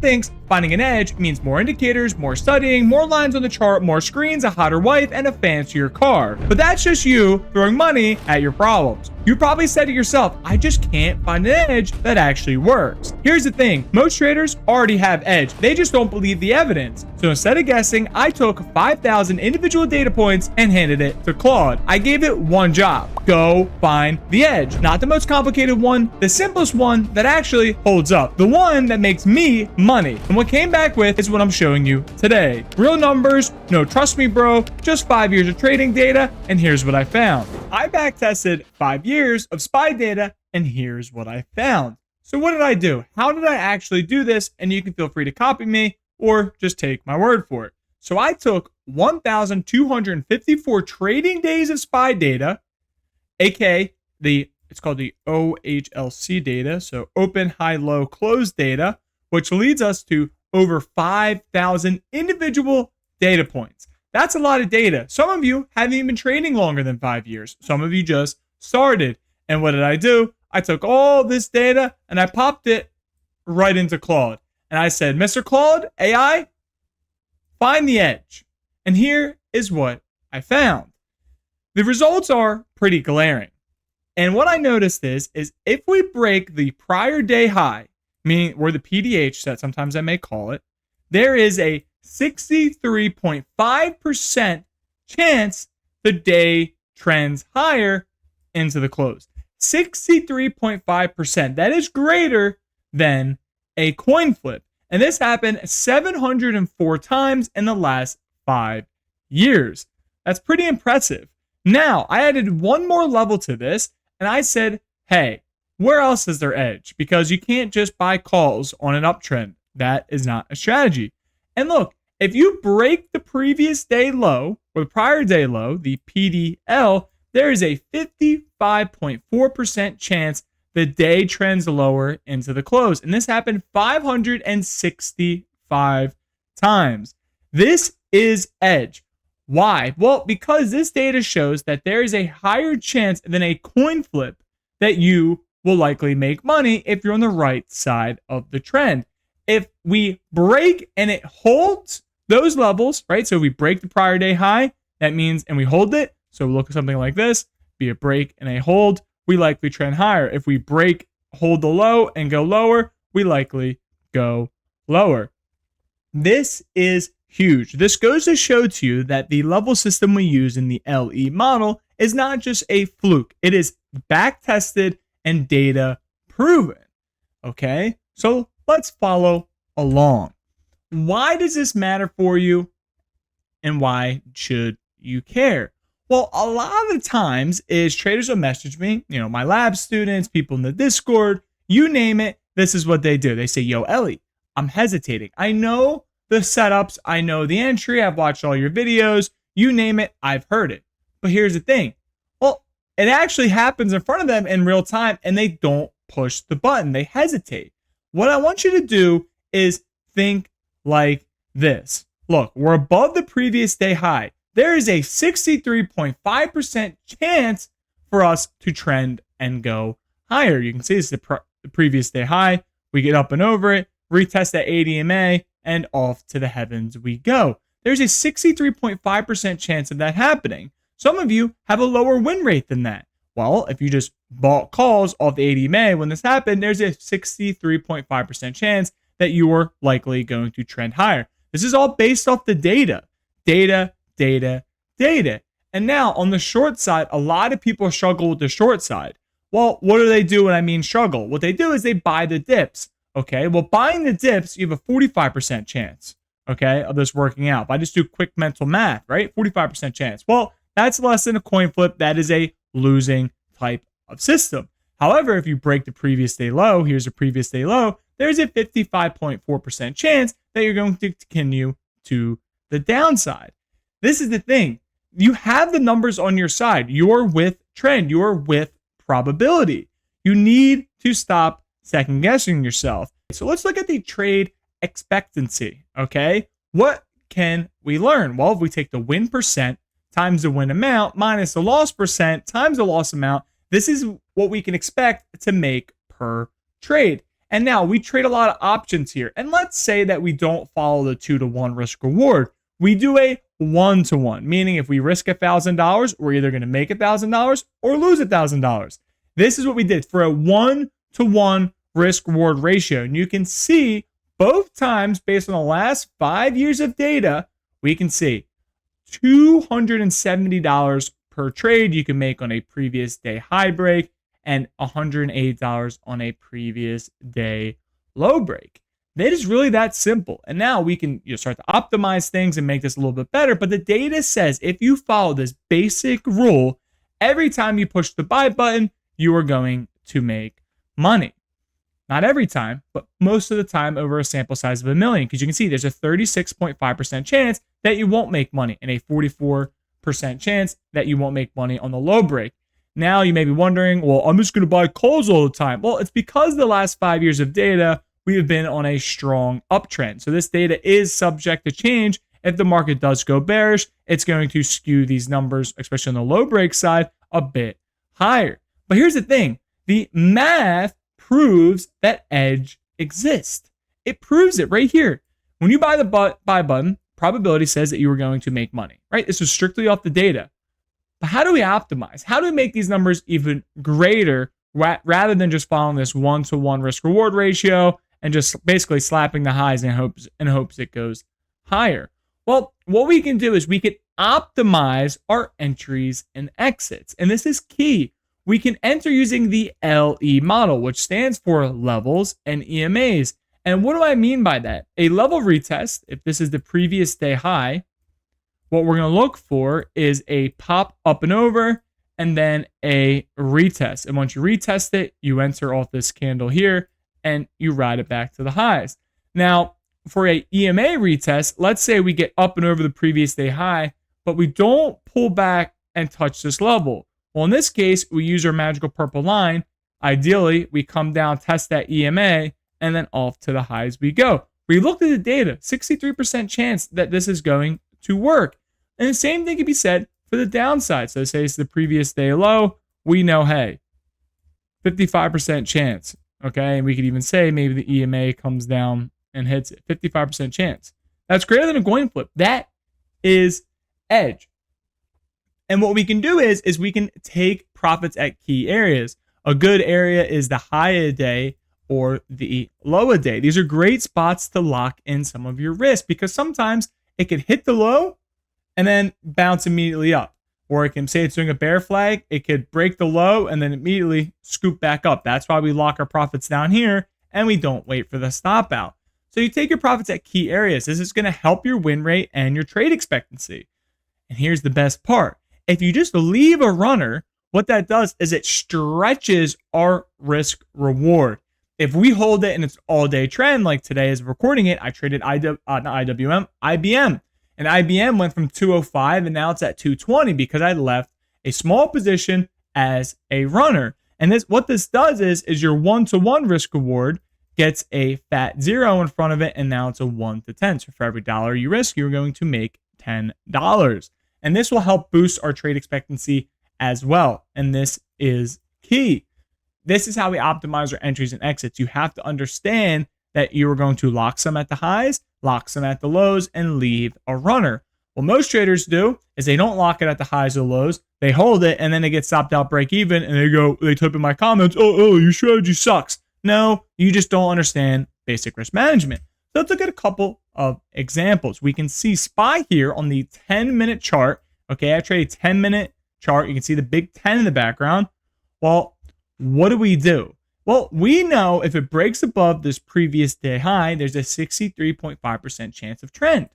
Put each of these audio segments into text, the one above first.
thinks finding an edge means more indicators, more studying, more lines on the chart, more screens, a hotter wife, and a fancier car. But that's just you throwing money at your problems. You probably said to yourself, I just can't find an edge that actually works. Here's the thing, most traders already have edge. They just don't believe the evidence. So instead of guessing, I took 5,000 individual data points and handed it to Claude. I gave it one job. Go find the edge. Not the most complicated one, the simplest one that actually holds up. The one that makes me money. And what came back with is what I'm showing you today. Real numbers, no trust me bro, just 5 years of trading data, and here's what I found. I backtested 5 years of SPY data, and here's what I found. So what did I do? How did I actually do this? And you can feel free to copy me or just take my word for it. So I took 1,254 trading days of SPY data, aka it's called the OHLC data, so open, high, low, close data, which leads us to over 5,000 individual data points. That's a lot of data. Some of you haven't even been trading longer than 5 years. Some of you just started. And what did I do? I took all this data and I popped it right into Claude. And I said, Mr. Claude, AI, find the edge. And here is what I found. The results are pretty glaring. And what I noticed is if we break the prior day high, meaning or the PDH that sometimes I may call it, there is a 63.5% chance the day trends higher into the close. 63.5%. That is greater than a coin flip. And this happened 704 times in the last 5 years. That's pretty impressive. Now, I added one more level to this, and I said, hey, where else is there edge? Because you can't just buy calls on an uptrend. That is not a strategy. And look, if you break the previous day low, or the prior day low, the PDL, there is a 55.4% chance the day trends lower into the close. And this happened 565 times. This is edge. Why? Well, because this data shows that there is a higher chance than a coin flip that you will likely make money if you're on the right side of the trend. If we break and it holds those levels, right? So if we break the prior day high, that means, and we hold it. So look at something like this, be a break and a hold, we likely trend higher. If we break, hold the low and go lower, we likely go lower. This is huge. This goes to show to you that the level system we use in the LE model is not just a fluke. It is back-tested and data proven. Okay, so let's follow along. Why does this matter for you? And why should you care? Well, a lot of the times is traders will message me, my lab students, people in the Discord, you name it, this is what they do. They say, yo, Ellie, I'm hesitating. I know the setups, I know the entry, I've watched all your videos, you name it, I've heard it. But here's the thing. Well, it actually happens in front of them in real time and they don't push the button. They hesitate. What I want you to do is think like this. Look, we're above the previous day high. There is a 63.5% chance for us to trend and go higher. You can see this is the previous day high. We get up and over it, retest that ADMA, and off to the heavens we go. There's a 63.5% chance of that happening. Some of you have a lower win rate than that. Well, if you just bought calls off the ADMA when this happened, there's a 63.5% chance that you are likely going to trend higher. This is all based off the data. Data. And now on the short side, a lot of people struggle with the short side. Well, what do they do when I mean struggle? What they do is they buy the dips. Okay, well, buying the dips, you have a 45% chance, okay, of this working out. If I just do quick mental math, right? 45% chance. Well, that's less than a coin flip. That is a losing type of system. However, if you break the previous day low, here's a previous day low, there's a 55.4% chance that you're going to continue to the downside. This is the thing. You have the numbers on your side. You're with trend. You're with probability. You need to stop second guessing yourself. So let's look at the trade expectancy, okay? What can we learn? Well, if we take the win percent times the win amount minus the loss percent times the loss amount, this is what we can expect to make per trade. And now we trade a lot of options here. And let's say that we don't follow the 2-to-1 risk reward. We do a 1-to-1, meaning if we risk $1,000, we're either going to make $1,000 or lose $1,000. This is what we did for a 1-to-1 risk reward ratio. And you can see both times based on the last 5 years of data, we can see $270 per trade you can make on a previous day high break and $108 on a previous day low break. It is really that simple. And now we can start to optimize things and make this a little bit better. But the data says if you follow this basic rule, every time you push the buy button, you are going to make money. Not every time, but most of the time over a sample size of 1 million. Because you can see there's a 36.5% chance that you won't make money and a 44% chance that you won't make money on the low break. Now you may be wondering, well, I'm just going to buy calls all the time. Well, it's because the last 5 years of data, we have been on a strong uptrend. So this data is subject to change. If the market does go bearish, it's going to skew these numbers, especially on the low break side, a bit higher. But here's the thing. The math proves that edge exists. It proves it right here. When you buy the buy button, probability says that you are going to make money, right? This is strictly off the data. But how do we optimize? How do we make these numbers even greater rather than just following this 1-to-1 risk reward ratio and just basically slapping the highs in hopes it goes higher? Well, what we can do is we can optimize our entries and exits. And this is key. We can enter using the LE model, which stands for levels and EMAs. And what do I mean by that? A level retest, if this is the previous day high, what we're going to look for is a pop up and over and then a retest. And once you retest it, you enter off this candle here and you ride it back to the highs. Now, for a EMA retest, let's say we get up and over the previous day high, but we don't pull back and touch this level. Well, in this case, we use our magical purple line. Ideally, we come down, test that EMA, and then off to the highs we go. We looked at the data, 63% chance that this is going to work. And the same thing can be said for the downside. So say it's the previous day low, we know, hey, 55% chance, okay? And we could even say maybe the EMA comes down and hits it, 55% chance. That's greater than a coin flip. That is edge. And what we can do is we can take profits at key areas. A good area is the high a day or the low a day. These are great spots to lock in some of your risk because sometimes it could hit the low and then bounce immediately up. Or it can say it's doing a bear flag. It could break the low and then immediately scoop back up. That's why we lock our profits down here and we don't wait for the stop out. So you take your profits at key areas. This is going to help your win rate and your trade expectancy. And here's the best part. If you just leave a runner, what that does is it stretches our risk reward. If we hold it and it's all day trend, like today as recording it, I traded IBM. And IBM went from 205 and now it's at 220 because I left a small position as a runner. And what this does is your 1-to-1 risk reward gets a fat 0 in front of it, and now it's a 1 to 10. So for every dollar you risk, you're going to make $10. And this will help boost our trade expectancy as well. And this is key. This is how we optimize our entries and exits. You have to understand that you are going to lock some at the highs, lock some at the lows, and leave a runner. What most traders do is they don't lock it at the highs or lows. They hold it, and then they get stopped out break even, and they type in my comments, oh, your strategy sucks. No, you just don't understand basic risk management. So let's look at a couple of examples. We can see SPY here on the 10-minute chart. Okay, I trade a 10-minute chart. You can see the big 10 in the background. Well, what do? Well, we know if it breaks above this previous day high, there's a 63.5% chance of trend.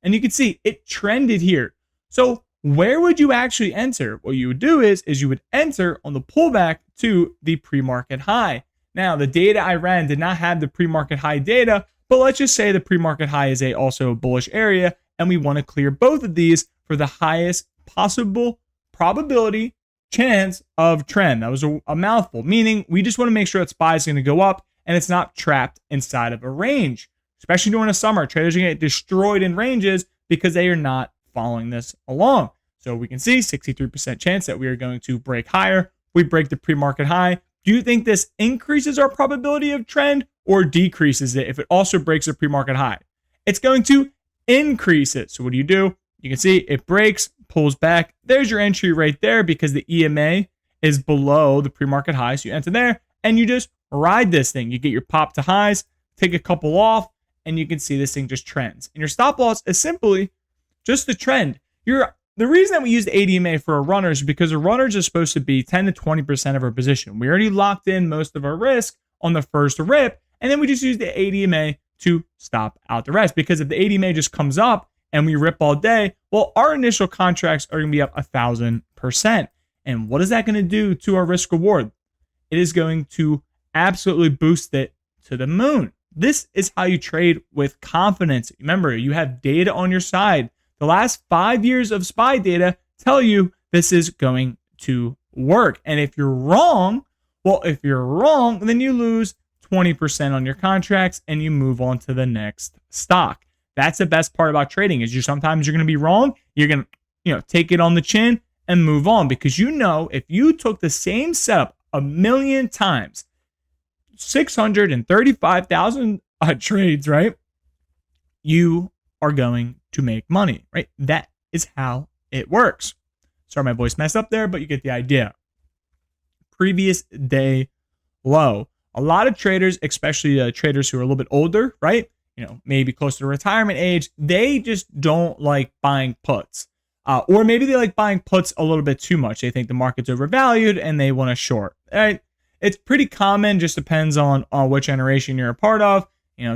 And you can see it trended here. So where would you actually enter? What you would do is you would enter on the pullback to the pre-market high. Now, the data I ran did not have the pre-market high data, but let's just say the pre-market high is also a bullish area, and we want to clear both of these for the highest possible probability chance of trend. That was a mouthful, meaning we just want to make sure that SPY is going to go up and it's not trapped inside of a range. Especially during the summer, traders are going to get destroyed in ranges because they are not following this along. So we can see 63% chance that we are going to break higher. We break the pre-market high. Do you think this increases our probability of trend or decreases it if it also breaks a pre-market high? It's going to increase it. So what do? You can see it breaks, pulls back. There's your entry right there because the EMA is below the pre-market high. So you enter there and you just ride this thing. You get your pop to highs, take a couple off, and you can see this thing just trends. And your stop loss is simply just the trend. The reason that we use the ADMA for a runner is because a runners is supposed to be 10 to 20% of our position. We already locked in most of our risk on the first rip, and then we just use the ADMA to stop out the rest. Because if the ADMA just comes up and we rip all day, well, our initial contracts are going to be up 1,000%. And what is that going to do to our risk reward? It is going to absolutely boost it to the moon. This is how you trade with confidence. Remember, you have data on your side. The last 5 years of SPY data tell you this is going to work. And if you're wrong, then you lose 20% on your contracts and you move on to the next stock. That's the best part about trading is sometimes you're going to be wrong. You're going to, take it on the chin and move on because if you took the same setup 1,000,000 times, 635,000 trades, right? You are going to make money, right? That is how it works. Sorry, my voice messed up there, but you get the idea. Previous day low. A lot of traders, especially traders who are a little bit older, right? Maybe close to retirement age, they just don't like buying puts. Or maybe they like buying puts a little bit too much. They think the market's overvalued and they want to short. Right? It's pretty common, just depends on which generation you're a part of.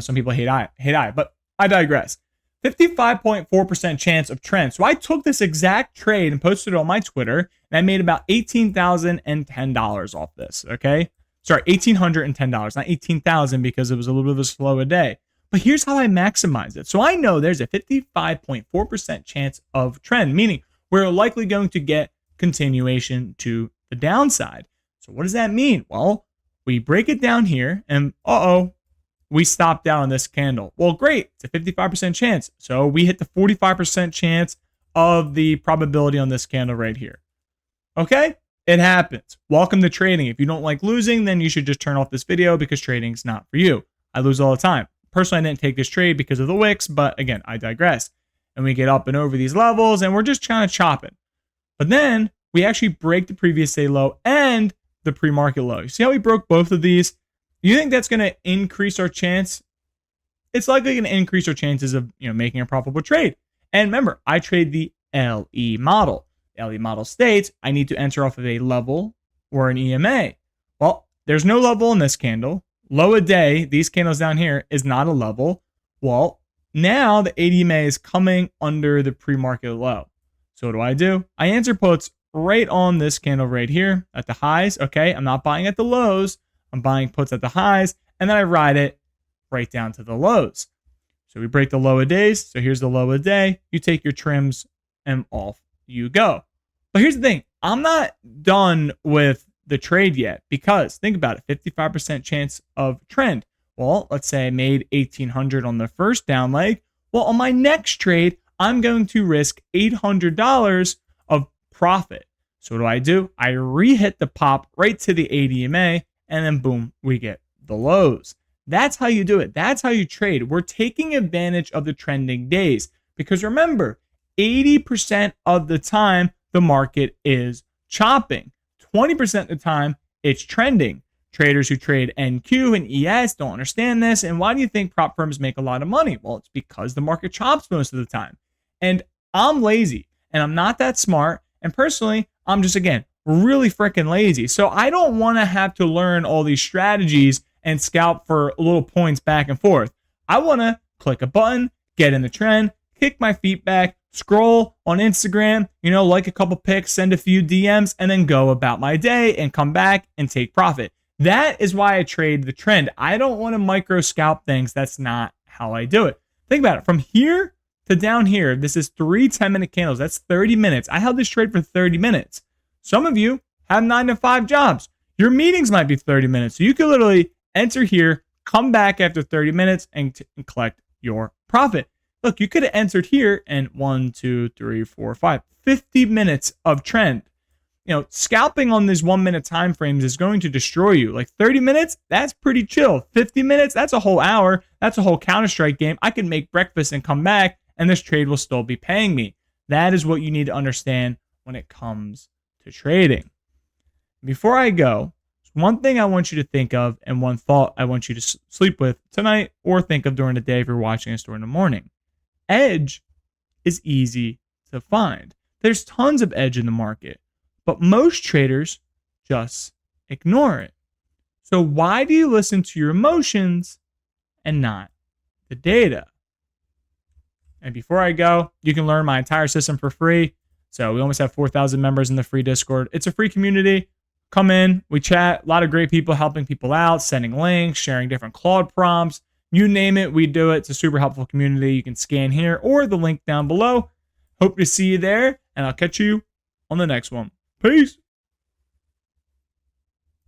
Some people hate I, but I digress. 55.4% chance of trend. So I took this exact trade and posted it on my Twitter, and I made about $18,010 off this, okay? Sorry, $1,810, not $18,000 because it was a little bit of a slower day. But here's how I maximize it. So I know there's a 55.4% chance of trend, meaning we're likely going to get continuation to the downside. So what does that mean? Well, we break it down here, and we stopped out on this candle. Well, great. It's a 55% chance. So we hit the 45% chance of the probability on this candle right here. Okay? It happens. Welcome to trading. If you don't like losing, then you should just turn off this video because trading's not for you. I lose all the time. Personally, I didn't take this trade because of the wicks, but again, I digress. And we get up and over these levels, and we're just kind of chopping. But then we actually break the previous day low and the pre-market low. You see how we broke both of these? You think that's going to increase our chance? It's likely going to increase our chances of making a profitable trade. And remember, I trade the LE model. The LE model states I need to enter off of a level or an EMA. Well, there's no level in this candle. Low a day, these candles down here, is not a level. Well, now the ADMA is coming under the pre-market low. So what do? I answer puts right on this candle right here at the highs. Okay, I'm not buying at the lows. I'm buying puts at the highs, and then I ride it right down to the lows. So we break the low of days. So here's the low of day. You take your trims, and off you go. But here's the thing. I'm not done with the trade yet because think about it, 55% chance of trend. Well, let's say I made 1,800 on the first down leg. Well, on my next trade, I'm going to risk $800 of profit. So what do? I re-hit the pop right to the ADMA, and then boom, we get the lows. That's how you do it. That's how you trade. We're taking advantage of the trending days because remember, 80% of the time, the market is chopping. 20% of the time, it's trending. Traders who trade NQ and ES don't understand this. And why do you think prop firms make a lot of money? Well, it's because the market chops most of the time. And I'm lazy and I'm not that smart. And personally, I'm just, again, really freaking lazy. So I don't want to have to learn all these strategies and scalp for little points back and forth. I want to click a button, get in the trend, kick my feet back, scroll on Instagram, like a couple pics, send a few DMs, and then go about my day and come back and take profit. That is why I trade the trend. I don't want to micro scalp things. That's not how I do it. Think about it. From here to down here, this is 3 10-minute candles. That's 30 minutes. I held this trade for 30 minutes. Some of you have 9 to 5 jobs. Your meetings might be 30 minutes. So you can literally enter here, come back after 30 minutes, and collect your profit. Look, you could have entered here and 1, 2, 3, 4, 5, 50 minutes of trend. scalping on these 1 minute time frames is going to destroy you. Like 30 minutes, that's pretty chill. 50 minutes, that's a whole hour. That's a whole Counter-Strike game. I can make breakfast and come back, and this trade will still be paying me. That is what you need to understand when it comes to trading. Before I go, one thing I want you to think of and one thought I want you to sleep with tonight or think of during the day if you're watching us during the morning. Edge is easy to find. There's tons of edge in the market, but most traders just ignore it. So why do you listen to your emotions and not the data? And before I go, you can learn my entire system for free. So we almost have 4,000 members in the free Discord. It's a free community. Come in, we chat, a lot of great people helping people out, sending links, sharing different Claude prompts. You name it, we do it. It's a super helpful community. You can scan here or the link down below. Hope to see you there, and I'll catch you on the next one. Peace.